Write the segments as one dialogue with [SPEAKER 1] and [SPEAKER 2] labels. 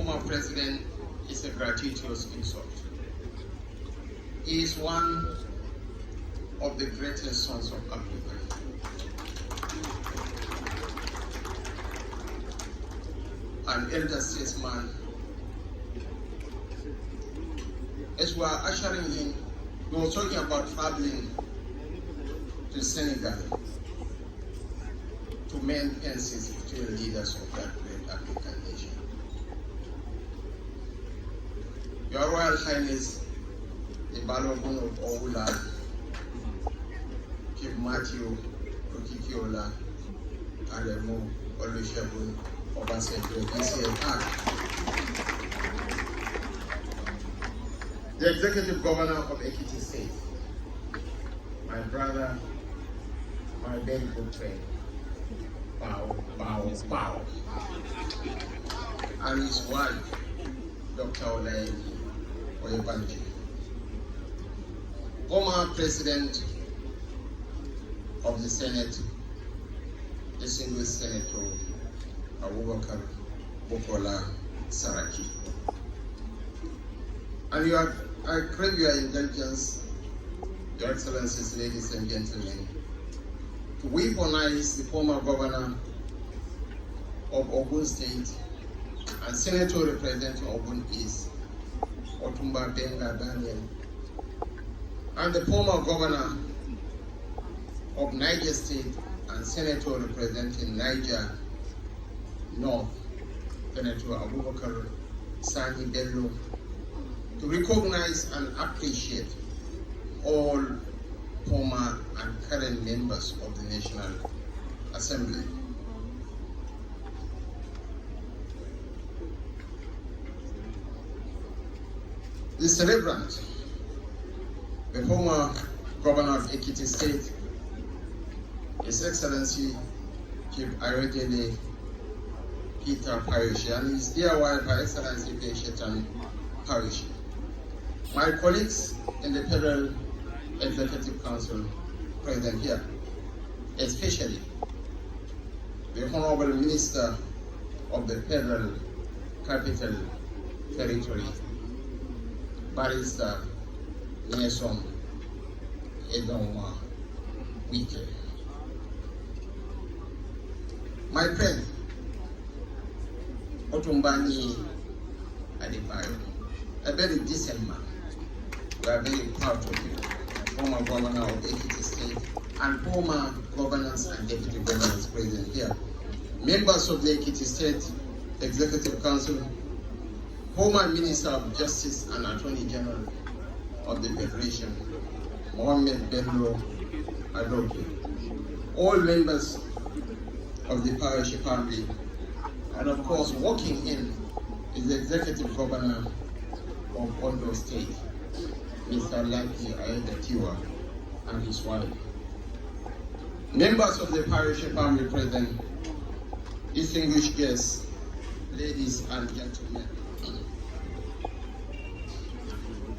[SPEAKER 1] former president is a gratuitous insult. He is one of the greatest sons of Africa. An elder statesman. As we are ushering him, we were talking about traveling to Senegal to mend pensions between leaders of that great African nation. Your Royal Highness, the Balogun of Oula, Chief Matthew Okikiola, Alemu Olusegun Obasanjo, the Executive Governor of Ekiti State, my brother, my very good friend, Bow, and his wife, Dr. Olayi Oyebanji, former President of the Senate, distinguished Senator Abubakar Bukola Saraki. And I crave your indulgence, Your Excellencies, ladies and gentlemen, to weaponize the former governor of Ogun State and Senator representing Ogun East, Otumba Benga Daniel, and the former governor of Niger State and Senator representing Niger North, Senator Abubakar Sani Bello, to recognize and appreciate all former and current members of the National Assembly. The Celebrant, the former governor of Ekiti State, His Excellency Chief Ayo Fayose, and his dear wife, Her Excellency Shettima And Wike. My colleagues in the Federal Executive Council present here, especially the Honorable Minister of the Federal Capital Territory, Barrister Nyesom Edonwa Wike. My friend, Otumbani Adebayo, a very decent man. We are very proud of you, former governor of Ekiti State and former governors and deputy governors present here, members of the Ekiti State Executive Council, former Minister of Justice and Attorney General of the Federation, Mohammed Bello Adobe, all members of the Fayose family, and of course walking in is the Executive Governor of Ondo State, Mr. Laki Ayedatiwa and his wife. Members of the Fayose family present, distinguished guests, ladies and gentlemen.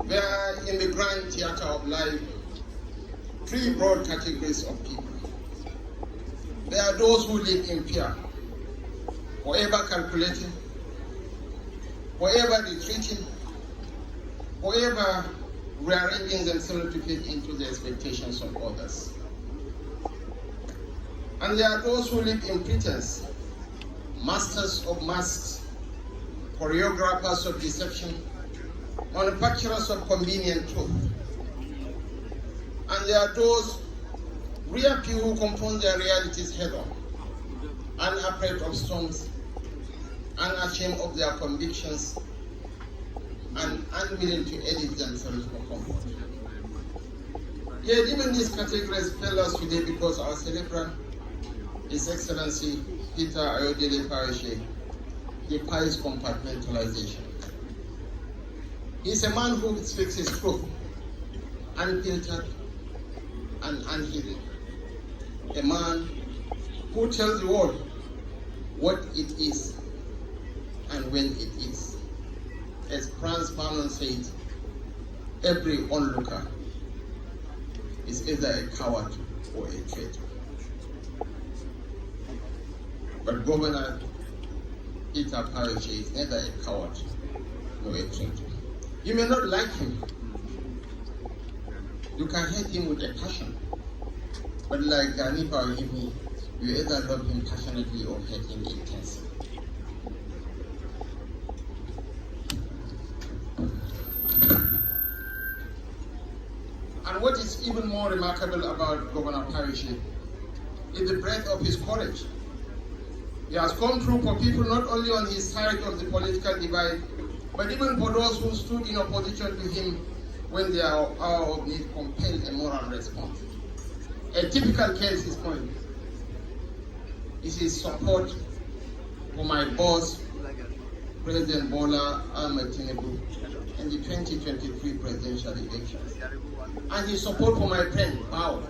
[SPEAKER 1] There are in the grand theater of life three broad categories of people. There are those who live in fear, forever calculating, forever retreating, forever rearranging themselves to fit into the expectations of others. And there are those who live in pretense, masters of masks, choreographers of deception, manufacturers of convenient truth. And there are those real people who confront their realities head-on, unafraid of storms, unashamed of their convictions, and unwilling to edit themselves for comfort. Yet even these categories fail us today because our celebrant, His Excellency Peter Ayodele Fayose, defies compartmentalization. He's a man who speaks his truth, unfiltered and unhidden. A man who tells the world what it is and when it is. As Franz Fanon said, every onlooker is either a coward or a traitor. But Governor Peter Parish is neither a coward nor a traitor. You may not like him. You can hate him with a passion. But like Gani Pawahimi, you either love him passionately or hate him intensely. And what is even more remarkable about Governor Parish is the breadth of his courage. He has come through for people not only on his side of the political divide, but even for those who stood in opposition to him when their hour of need compelled a moral response. A typical case is point is his support for my boss, President Bola Ahmed Tinubu, in the 2023 presidential elections, and his support for my friend Mao.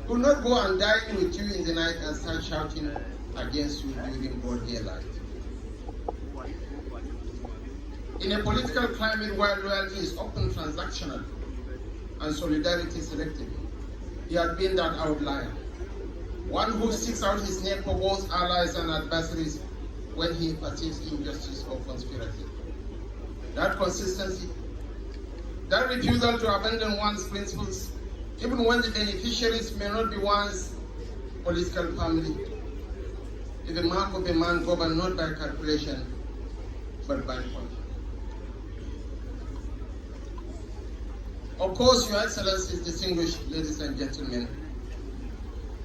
[SPEAKER 1] Could not go and dine with you in the night and start shouting against you during broad daylight. In a political climate where loyalty is often transactional and solidarity selective, he has been that outlier. One who sticks out his neck for both allies and adversaries when he perceives injustice or conspiracy. That consistency, that refusal to abandon one's principles, even when the beneficiaries may not be one's political family, is the mark of a man governed not by calculation, but by point. Of course, Your Excellencies, distinguished ladies and gentlemen,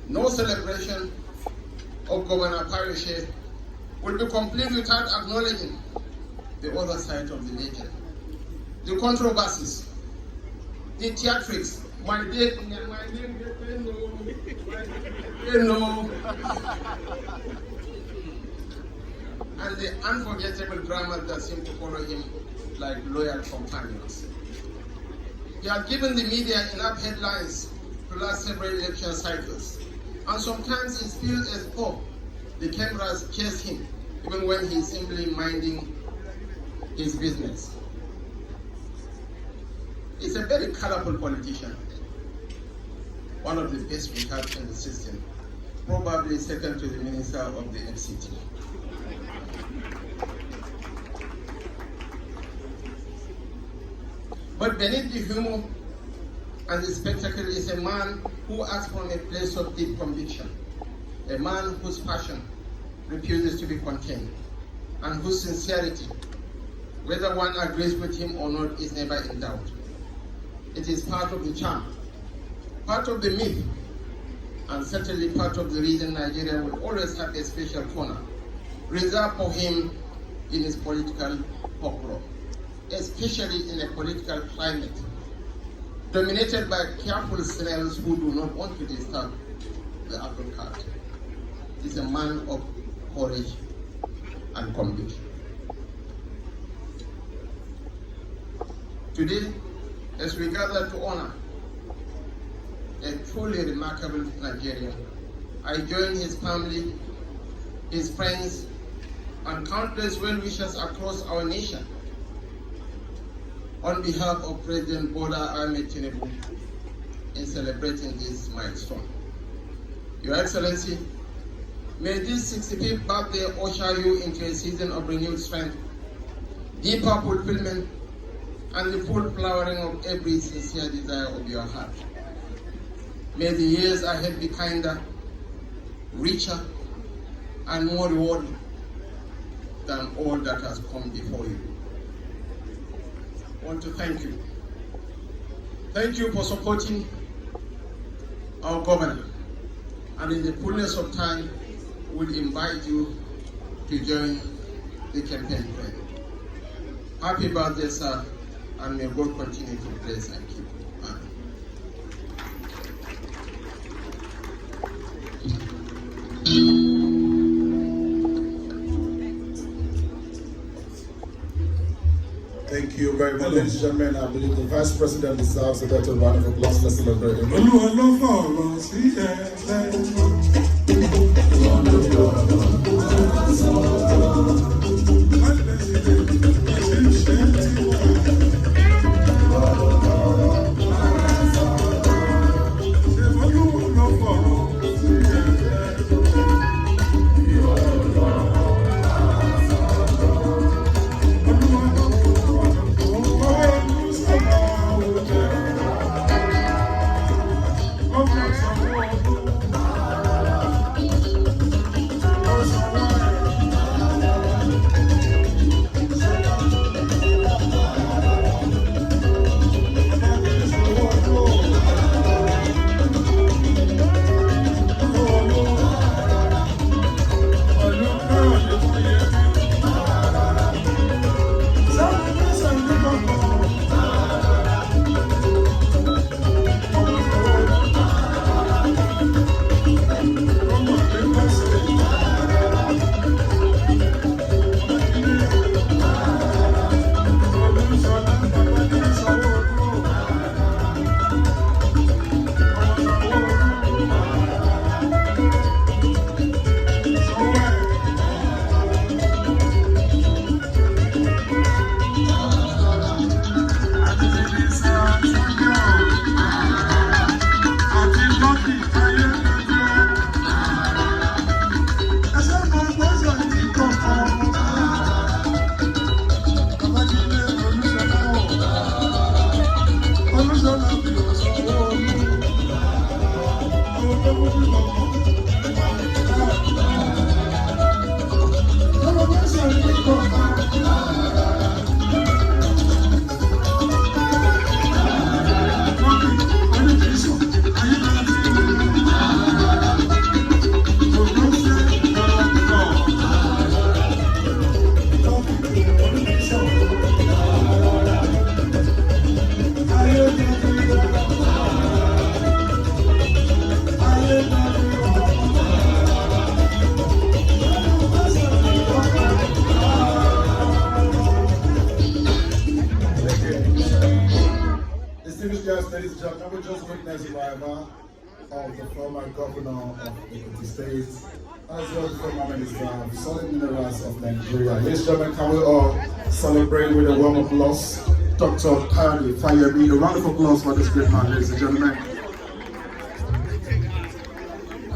[SPEAKER 1] no celebration of Governor Parish will be complete without acknowledging the other side of the ledger. The controversies, the theatrics, and the unforgettable dramas that seem to follow him like loyal companions. He has given the media enough headlines to last several election cycles, and sometimes it feels as though the cameras chase him even when he is simply minding his business. He's a very colorful politician, one of the best we have in the system, probably second to the Minister of the FCT. But beneath the humor and the spectacle is a man who acts from a place of deep conviction, a man whose passion refuses to be contained, and whose sincerity, whether one agrees with him or not, is never in doubt. It is part of the charm, part of the myth, and certainly part of the reason Nigeria will always have a special corner reserved for him in his political folklore, especially in a political climate dominated by careful snails who do not want to disturb the apple cart. He's a man of courage and conviction. Today, as we gather to honor a truly remarkable Nigerian, I join his family, his friends, and countless well-wishers across our nation on behalf of President Bola Ahmed Tinubu in celebrating this milestone. Your Excellency, may this 65th birthday usher you into a season of renewed strength, deeper fulfillment, and the full flowering of every sincere desire of your heart. May the years ahead be kinder, richer, and more rewarding than all that has come before you. I want to thank you. Thank you for supporting our governor, and in the fullness of time, we'll invite you to join the campaign trail. Happy birthday, sir, and may God continue to bless and keep you.
[SPEAKER 2] Thank you very much, ladies and gentlemen. I believe the Vice President deserves a better round of applause. Let's celebrate him. yes, ladies and gentlemen, we just witnessed the arrival of the former governor of Ekiti State, as well as the former minister of solid minerals of Nigeria. Ladies and gentlemen, can we all celebrate with a warm applause Dr. Ayo Fayose? A round of applause for this great man, ladies and gentlemen.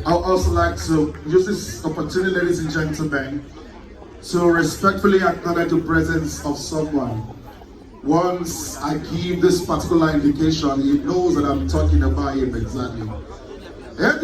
[SPEAKER 2] I would also like to use this opportunity, ladies and gentlemen, to respectfully acknowledge the presence of someone. Once I give this particular indication, he knows that I'm talking about him exactly. Ladies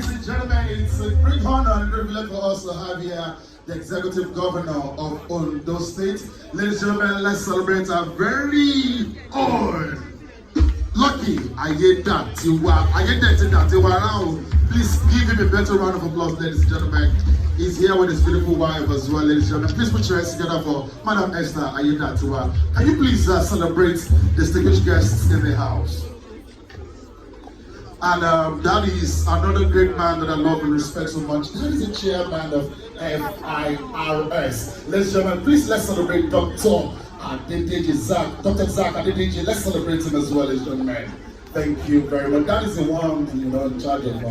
[SPEAKER 2] and gentlemen, it's a great honor and privilege for us to have here the executive governor of Ondo State. Ladies and gentlemen, let's celebrate our very old, lucky Ayedatiwa. Please give him a better round of applause, ladies and gentlemen. He's here with his beautiful wife as well, ladies and gentlemen. Please put your hands together for Madam Esther Ayedatiwa. Can you please celebrate the distinguished guests in the house? And that is another great man that I love and respect so much. That is the chairman of FIRS. Ladies and gentlemen, please let's celebrate Dr. Zach. Dr. Zach Adedeji. Let's celebrate him as well, ladies and gentlemen. Thank you very much. That is the one, in charge of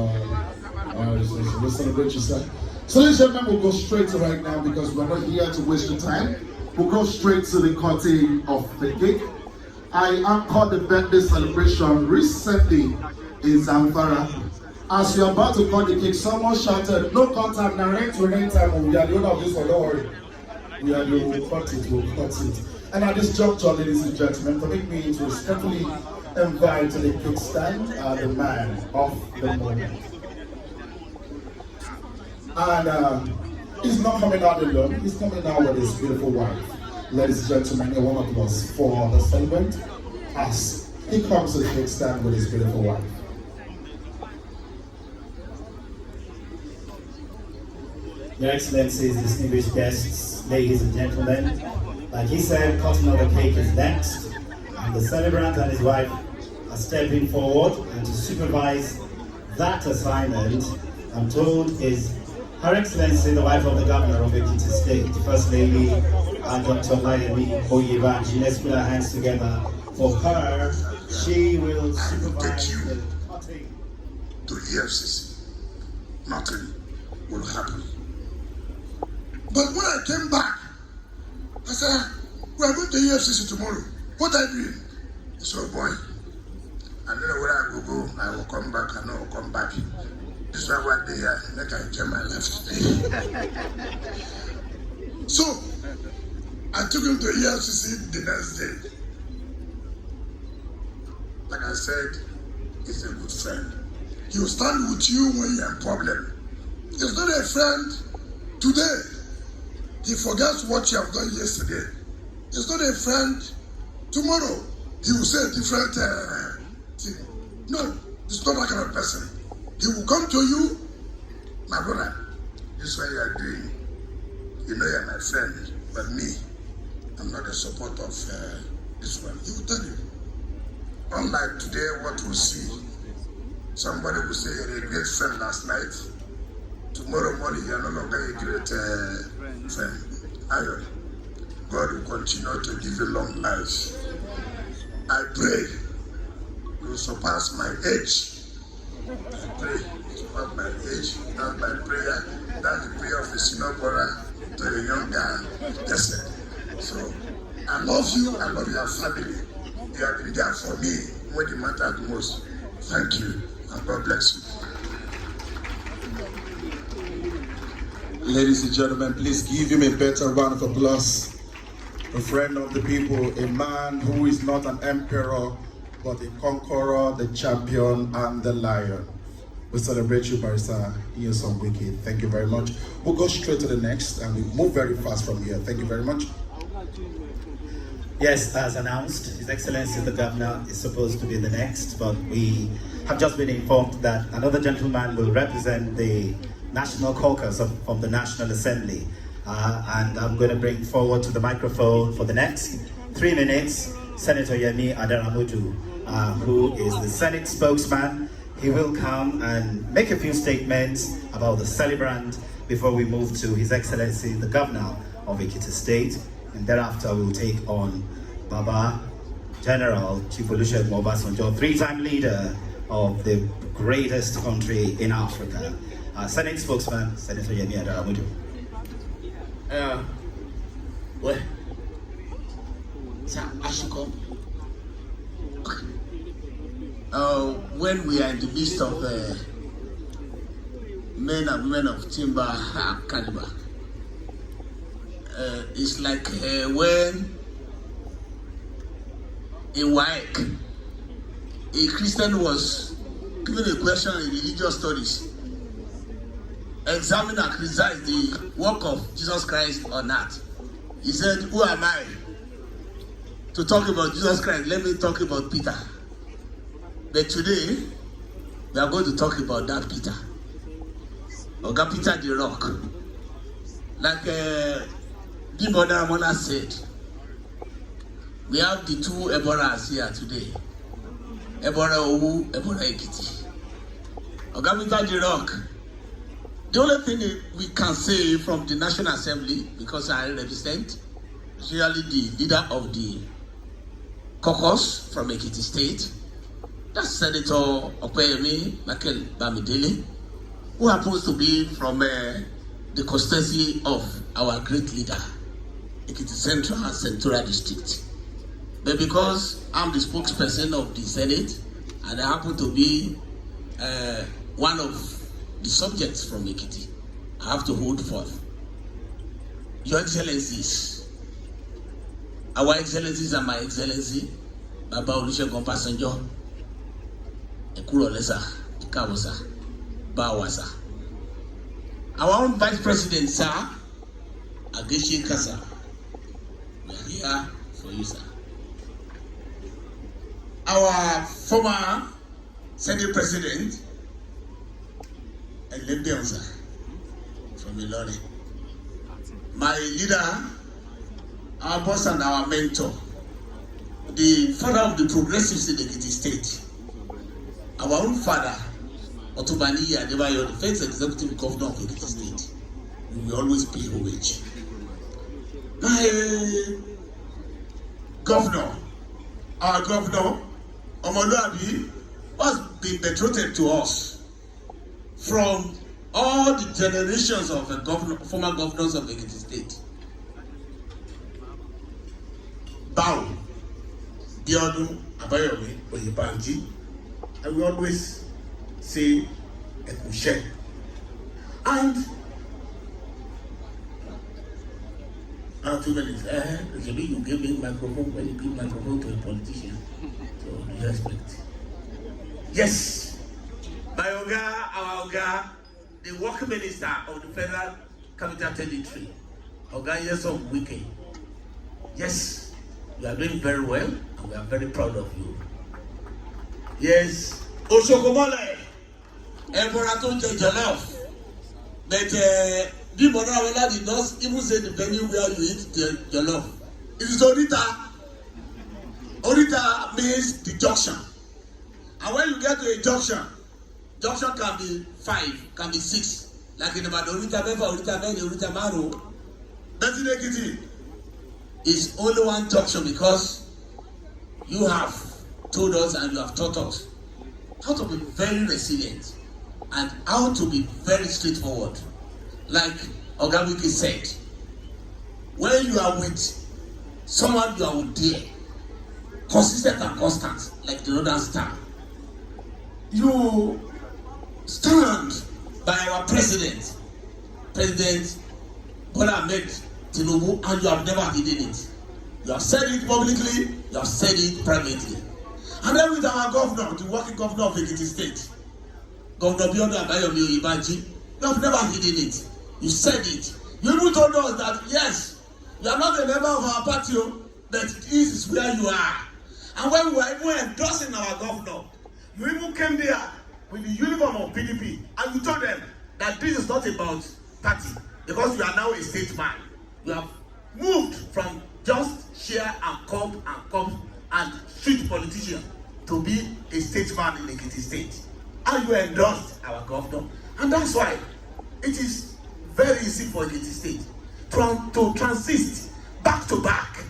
[SPEAKER 2] we'll celebrate you, sir. So ladies and gentlemen, we'll go straight to right now because we're not here to waste your time. We'll go straight to the cutting of the cake. I anchored the birthday celebration recently in Zamfara. As we are about to cut the cake, someone shouted, "No contact, narrate to rent time." We are the owner of this one, don't worry. We are the we'll cut it. And at this juncture, ladies and gentlemen, permit me to respectfully invite to the cake stand the man of the moment. And he's not coming out alone, he's coming out with his beautiful wife. Ladies and gentlemen, a warm applause for the celebrant as he comes to the cake stand with his beautiful wife.
[SPEAKER 3] Your Excellencies, distinguished guests, ladies and gentlemen, like he said, cutting of the cake is next, and the celebrant and his wife are stepping forward and to supervise that assignment, I'm told, is Her Excellency, the wife of the Governor of Ekiti State, First Lady and Dr. Layemi Oyebanji. Let's put our hands together for her. She will supervise the cutting.
[SPEAKER 4] To EFCC, nothing will happen. But when I came back, I said, we are going to EFCC tomorrow. What are you doing? I said, oh boy, I don't know where I will go. I will come back, I know I will come back. This is what they are, like I enjoy my life today. So, I took him to EFCC the next day. Like I said, he's a good friend. He will stand with you when you're in problem. He's not a friend today. He forgets what you have done yesterday. He's not a friend tomorrow. He will say a different thing. No, he's not that kind of person. He will come to you, my brother, this is what you are doing. You know you're my friend, but me, I'm not a supporter of this one. He will tell you. Unlike today, what we see, somebody will say you're a great friend last night. Tomorrow morning, you're no longer a great friend. Ayo, God will continue to give you long life. I pray you will surpass my age. I pray you surpass my age. That's my prayer. That's the prayer of the senior brother to the young guy. That's it. So, I love you. I love your family. You have been there for me when it mattered most. Thank you, and God bless you.
[SPEAKER 2] Ladies and gentlemen, please give him a better round of applause. A friend of the people, a man who is not an emperor, but a conqueror, the champion, and the lion. We celebrate you, Barrister Ayo Fayose. Thank you very much. We'll go straight to the next, and we move very fast from here. Thank you very much.
[SPEAKER 3] Yes, as announced, His Excellency the Governor is supposed to be the next, but we have just been informed that another gentleman will represent the National Caucus of the National Assembly. And I'm going to bring forward to the microphone for the next 3 minutes, Senator Yemi Adaramudu. who is the Senate spokesman. He will come and make a few statements about the Celebrant before we move to His Excellency, the Governor of Ekiti State. And thereafter we'll take on Baba General Chief Olusegun Obasanjo, three-time leader of the greatest country in Africa. Senate spokesman, Senator Yemi Adaramudu.
[SPEAKER 1] Well, sir, I should come. When we are in the midst of men and women of timber and caliber, it's like when in Wike, a Christian was given a question in religious studies: examine and criticize the work of Jesus Christ or not. He said, "Who am I to talk about Jesus Christ? Let me talk about Peter." But today, we are going to talk about that Peter. Oga Peter the Rock. Like the mother Amona said, we have the two Eboras here today. Ebora Owu, Ebora Ekiti. Oga Peter the Rock. The only thing we can say from the National Assembly, because I represent, especially the leader of the caucus from Ekiti State, that's Senator Opeyemi Michael Bamidele, who happens to be from the constituency of our great leader, Ekiti Central and Central District. But because I'm the spokesperson of the Senate, and I happen to be one of the subjects from Ekiti, I have to hold forth. Your Excellencies, our Excellencies and my Excellency, Baba Olusegun Obasanjo, Ekurolesa, Ikawosa, Bawasa. Our own Vice President, sir, Ageshi Kasa, we are here for you, sir. Our former Senate President, Elebionza, from Ilori. My leader, our boss and our mentor, the father of the progressives in Ekiti State, our own father, Otobani Adebayo, the first executive governor of Ekiti State. We will always pay homage. My governor, our governor, Omoluabi, has been betrothed to us from all the generations of former governors of Ekiti State. Bao, Biodun, Abayomi, Oyebanji, and we always say Ekushe. And 2 minutes, you gave me microphone when you give microphone to a politician. So you respect. Yes, my Oga, our Oga, the work minister of the Federal Capital Territory, Oga Ayo Wike. Yes, you are doing very well, and we are very proud of you. Yes, Oshokomole, Eboraton Jollof. But the Bonawela did not even say the venue where you eat the jollof. It is Orita. Orita means the junction. And when you get to a junction can be 5, can be 6. Like in about Orita Beva, Orita Beni, Orita Maru. But in Ekiti, it's only one junction because you have told us and you have taught us how to be very resilient and how to be very straightforward. Like Oga Wike said, when you are with someone you are with dear, consistent and constant, like the Northern Star, you stand by our President Bola Ahmed Tinubu, and you have never hidden it. You have said it publicly, you have said it privately. And then with our governor, the working governor of Ekiti State, Governor Biondo Abayomi Oyebanji, you have never hidden it. You said it. You even told us that, yes, you are not a member of our party, but this is where you are. And when we were even endorsing our governor, you even came there with the uniform of PDP, and you told them that this is not about party, because you are now a statesman. You have moved from just share and cup and street politician
[SPEAKER 5] to be a statesman in Ekiti State. And you endorsed our governor. And that's why it is very easy for Ekiti State to transist back to back,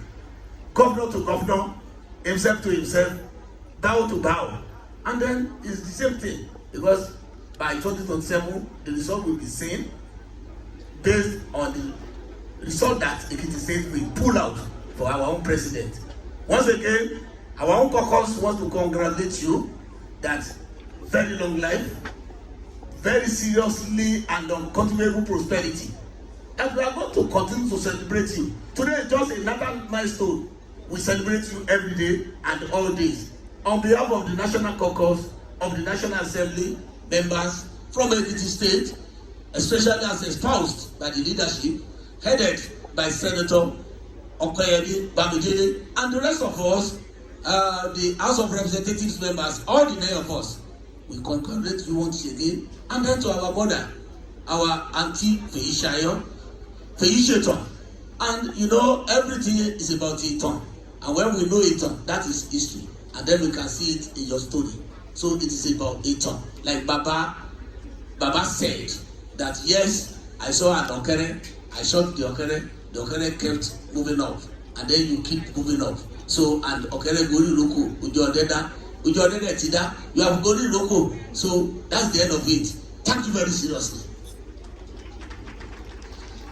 [SPEAKER 5] governor to governor, himself to himself, bow to bow. And then it's the same thing, because by 2027, the result will be seen based on the result that Ekiti State will pull out for our own president. Once again, our own caucus wants to congratulate you that very long life, very seriously and uncontrollable prosperity. And we are going to continue to celebrate you. Today is just another milestone. We celebrate you every day and all days. On behalf of the National Caucus of the National Assembly members from Ekiti State, especially as espoused by the leadership, headed by Senator Okoyemi Bamidele, and the rest of us, the House of Representatives members, all the 9 of us, we congratulate you once again. And then to our mother, our Auntie Fayose, and you know, everything is about a turn. And when we know a turn, that is history. And then we can see it in your story. So it is about a turn. Like Baba said that yes, I saw an okere, I shot the okere kept moving up, and then you keep moving up. So, and okere gori loko, ujodeda tida, you have gori loko. So that's the end of it. Thank you very seriously.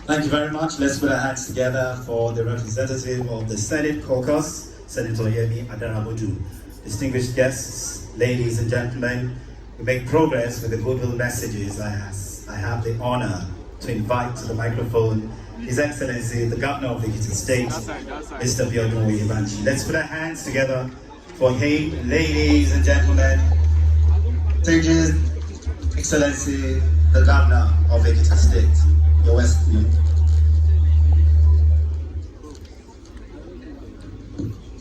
[SPEAKER 3] Thank you very much. Let's put our hands together for the representative of the Senate Caucus, Senator Yemi Adaramodu. Distinguished guests, ladies and gentlemen, we make progress with the Goodwill Messages. I have the honor to invite to the microphone His Excellency, the Governor of Ekiti State, Mr. Biodun Oyebanji. Let's put our hands together for him, ladies and gentlemen. Thank you, Excellency, the Governor of Ekiti State. Your West.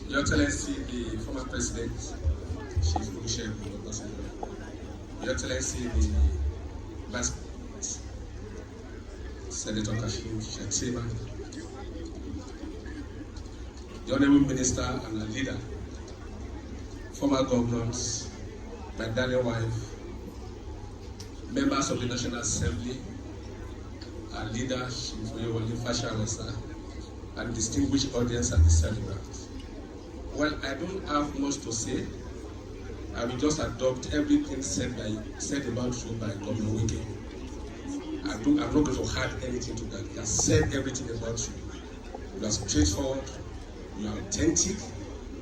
[SPEAKER 6] Your Excellency, the former President, Chief Olusegun Obasanjo. Your Excellency, the Vice President, Senator Shettima, the Honorable Minister and a leader, former governors, my darling wife, members of the National Assembly, our leader, Chief Fayose, and distinguished audience at the Celebrant. Well, I don't have much to say. I will just adopt everything said about you by Governor Wike. I'm not going to add anything to that. He has said everything about you. You are straightforward, you are authentic,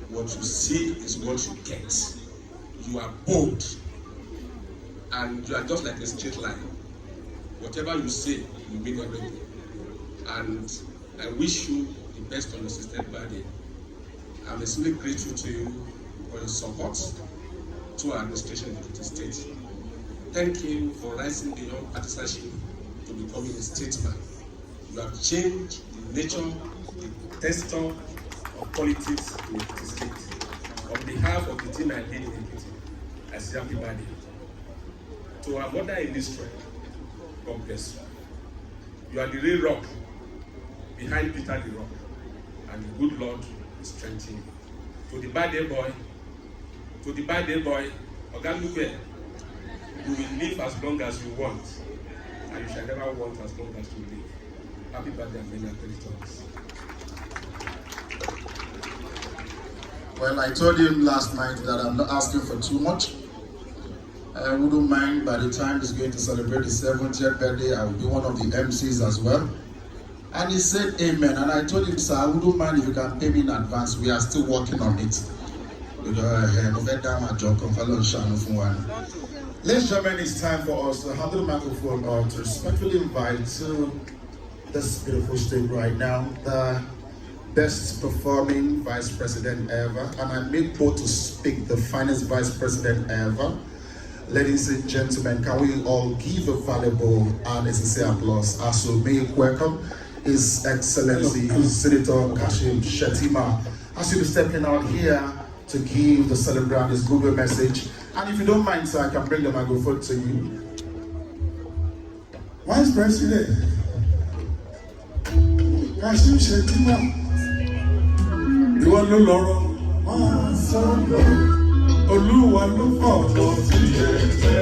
[SPEAKER 6] what you see is what you get. You are bold, and you are just like a straight line. Whatever you say, you mean everything. And I wish you the best on your assisted body. I'm extremely grateful to you for your support to our administration in the state. Thank you for rising beyond partisanship to becoming a statesman. You have changed the nature, the texture of politics in the state. On behalf of the team I lead in Ekiti, I say happy birthday. To our mother in this strength, God bless you. You are the real rock behind Peter the rock, and the good Lord is strengthening you. To the birthday boy, Ogalupe, you will live as long as you want, and you shall never want as long as you live. Happy birthday and many returns.
[SPEAKER 2] Well, I told him last night that I'm not asking for too much. I wouldn't mind by the time he's going to celebrate his 70th birthday, I will be one of the MCs as well. And he said amen. And I told him, sir, I wouldn't mind if you can pay me in advance. We are still working on it. Ladies and gentlemen, it's time for us to handle the microphone to respectfully invite to this beautiful stage right now the best performing vice president ever. And I make bold to speak, the finest vice president ever. Ladies and gentlemen, can we all give a valuable and sincere applause as we make welcome His Excellency Senator Shettima, as you'll be stepping out here to give the celebrant his Goodwill message. And if you don't mind, sir, I can bring the microphone to you.
[SPEAKER 4] Vice President Shettima, you want to know?
[SPEAKER 7] Olúwa ló fọ̀rọ̀ sí ẹsẹ̀.